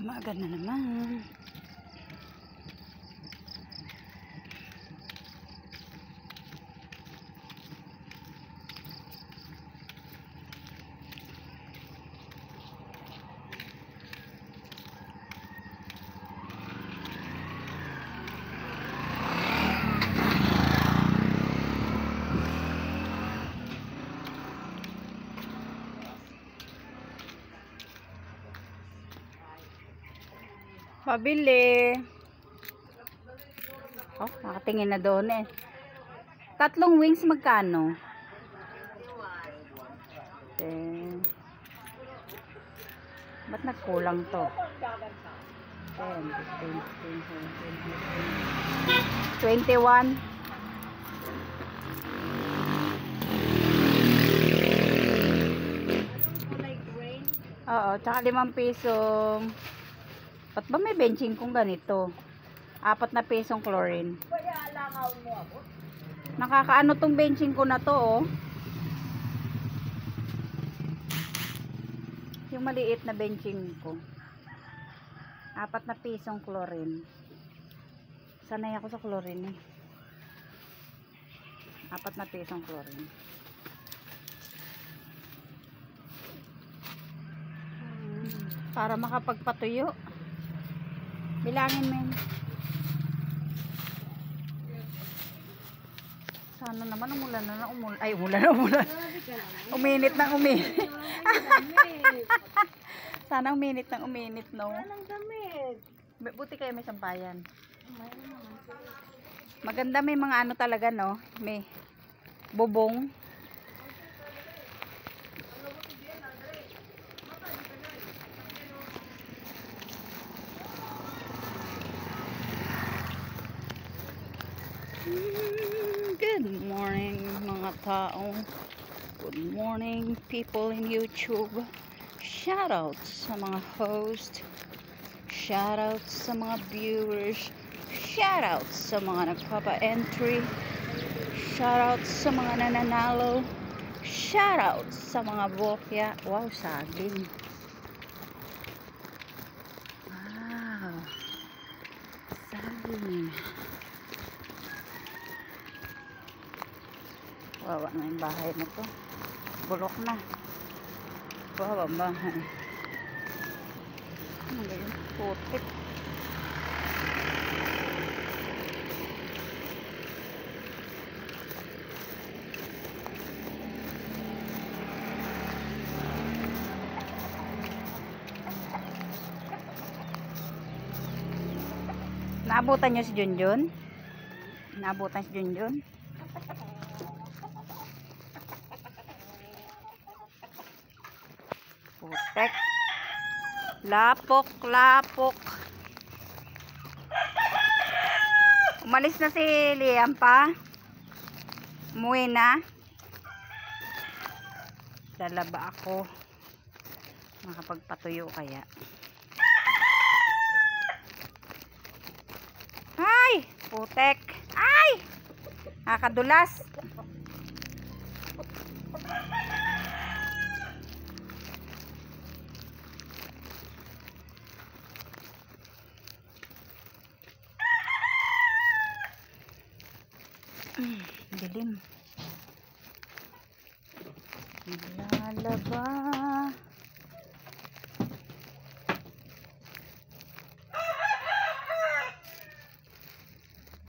Umaga na naman. Pabili. Oh, nakatingin na doon eh. 3 wings magkano? Ba't nagkulang to? 10, 15, 21. Oo, tsaka 5 piso. Ba't ba may benching kung ganito? 4 na pisong chlorine. Nakakaano tong benching ko na to, oh. Yung maliit na benching ko. 4 na pisong chlorine. Sanay ako sa chlorine eh. 4 na pisong chlorine. Para makapagpatuyo. Bilangin men. Sana naman umulan na umulan. Ay, umulan na umulan. Uminit na uminit. Sana uminit na uminit, no? Walang damit. Buti kayo may sampayan. Maganda, may mga ano talaga, no? May bubong. Good morning mga tao. Good morning people in YouTube. Shoutouts sa mga host. Shoutouts sa mga viewers. Shoutouts sa mga nagpapa-entry. Shoutouts sa mga nananalo. Shoutouts sa mga bokya. Wow, saging. Wow. Saging. Wawa na yung bahay na to. Bulok na. Wawa ang bahay. Ano ba yun? Putik. Naabutan nyo si Junjun? Naabutan si Junjun? Putek. Lapok, lapok. Umalis na si Liam pa. Umuwi na. Lalaba ako. Makapagpatuyo kaya. Ay! Putek. Ay! Nakakadulas. Dilim. Lalaba.